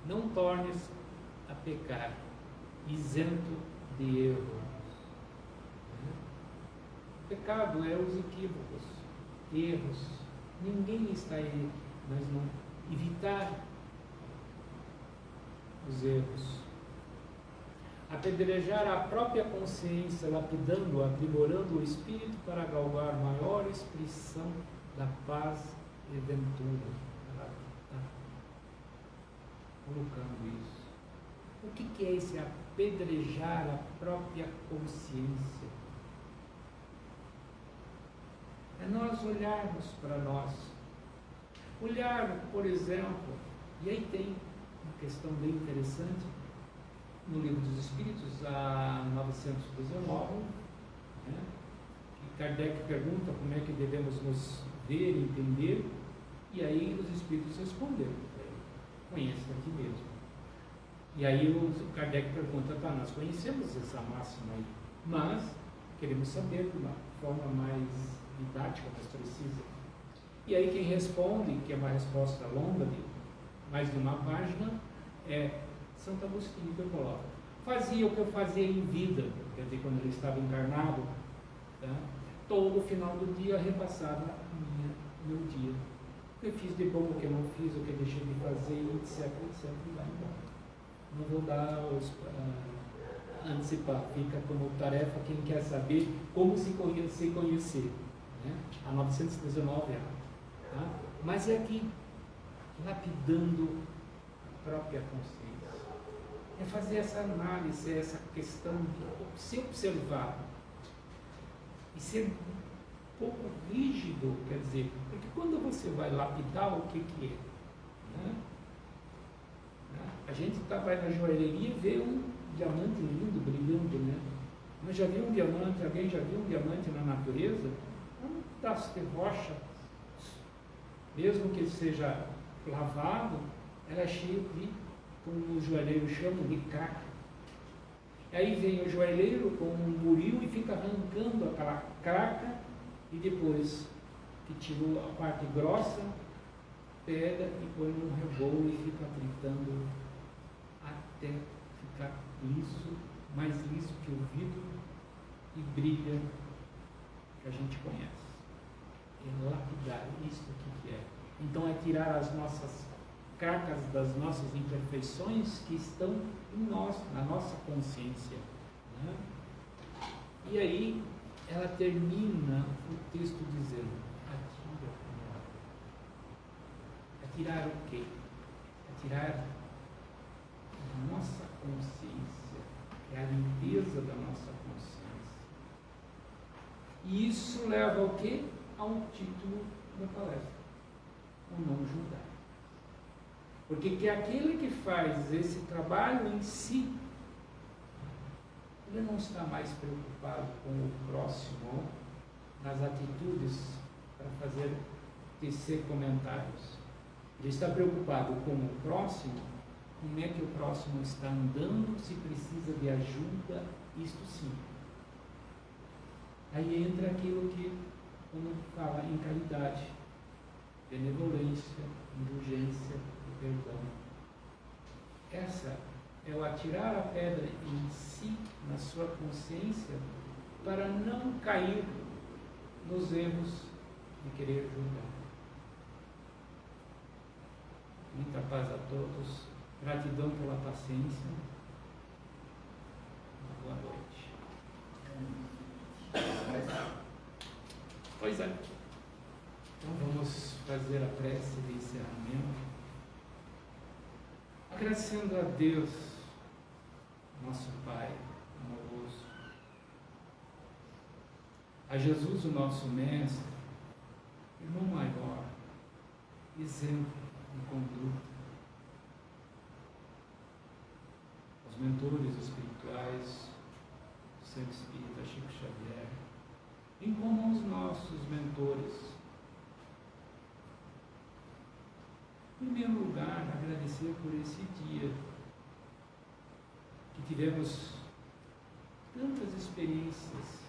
Não tornes a pecar, isento de erro. O pecado é os equívocos, erros. Ninguém está aí, mas não evitar os erros. Apedrejar a própria consciência, lapidando, aprimorando o espírito para galgar maior expressão da paz e ventura. Ela está colocando isso. O que é esse apedrejar a própria consciência? É nós olharmos para nós. Olhar, por exemplo, e aí tem uma questão bem interessante, no Livro dos Espíritos, a 919, né, que Kardec pergunta como é que devemos nos ver, entender, e aí os Espíritos responderam, conhece daqui mesmo. E aí o Kardec pergunta, tá, nós conhecemos essa máxima aí, mas queremos saber de uma forma mais didática, mais precisa. E aí quem responde, que é uma resposta longa, de mais de uma página, é Santo Agostinho, que coloca. Fazia o que eu fazia em vida, quer dizer, quando ele estava encarnado, tá? Todo final do dia repassava meu dia. O que eu fiz de bom, o que eu não fiz, o que eu deixei de fazer, etc, etc, e vai embora. Não vou dar antecipar, fica como tarefa quem quer saber como se conhecer. Né? A 919 tá? Mas é aqui, lapidando a própria consciência. É fazer essa análise, essa questão de se observar e ser um pouco rígido, quer dizer, porque quando você vai lapidar, o que é? Né? A gente vai na joalheria e vê um diamante lindo, brilhando, né? Mas já viu um diamante, alguém já viu um diamante na natureza? Um pedaço de rocha, mesmo que ele seja lavado, ela é cheia de, como o joalheiro chama, de caca. Aí vem o joalheiro com um buril e fica arrancando aquela caca, e depois que tirou a parte grossa, pega e põe num rebolo e fica tritando até ficar liso, mais liso que o vidro, e brilha, que a gente conhece. É lapidar, isso que é. Então é tirar as nossas cargas das nossas imperfeições que estão em nós, na nossa consciência. Né? E aí ela termina o texto dizendo: atira. Atirar o quê? Atirar a nossa consciência, é a limpeza da nossa consciência. E isso leva ao quê? Ao título da palestra: o não julgar. Porque que aquele que faz esse trabalho em si, ele não está mais preocupado com o próximo, nas atitudes para fazer, tecer comentários. Ele está preocupado com o próximo, como é que o próximo está andando, se precisa de ajuda, isto sim. Aí entra aquilo que, como fala, em caridade, benevolência, indulgência e perdão. Essa é o atirar a pedra em si, na sua consciência, para não cair nos erros de querer julgar. Muita paz a todos, gratidão pela paciência. Boa noite. Pois é. Então vamos fazer a prece de encerramento, agradecendo a Deus, nosso Pai amoroso, a Jesus, o nosso Mestre, irmão maior, exemplo de conduta, aos mentores espirituais, o Santo Espírita Chico Xavier, bem como aos nossos mentores. Em primeiro lugar, agradecer por esse dia, que tivemos tantas experiências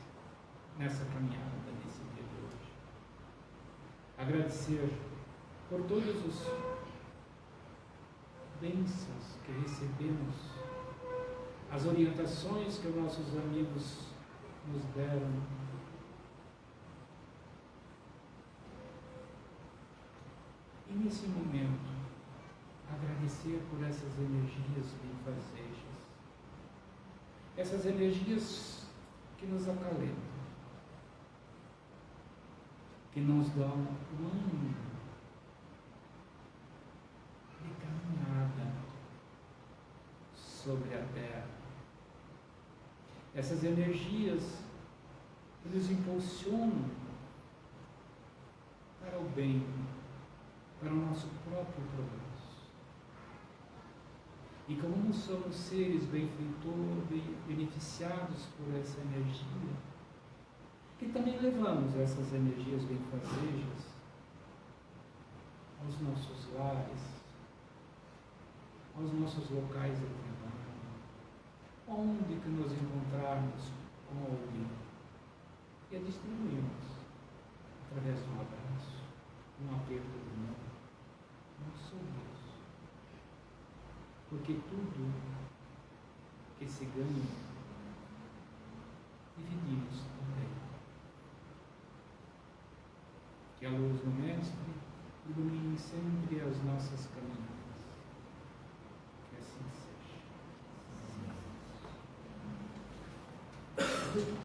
nessa caminhada, nesse dia de hoje. Agradecer por todos os bênçãos que recebemos, as orientações que os nossos amigos nos deram. E nesse momento, agradecer por essas energias benfazejas, essas energias que nos acalentam, que nos dão um ânimo de caminhada sobre a terra. Essas energias que nos impulsionam para o bem, para o nosso próprio progresso. E como somos seres benfeitores, beneficiados por essa energia, que também levamos essas energias benfazejas aos nossos lares, aos nossos locais de trabalho, onde que nos encontrarmos com alguém, e a distribuirmos através de um abraço, um aperto de mão, um sorriso. Porque tudo que se ganha, dividimos também. Que a luz do Mestre ilumine sempre as nossas caminhadas. Que assim seja.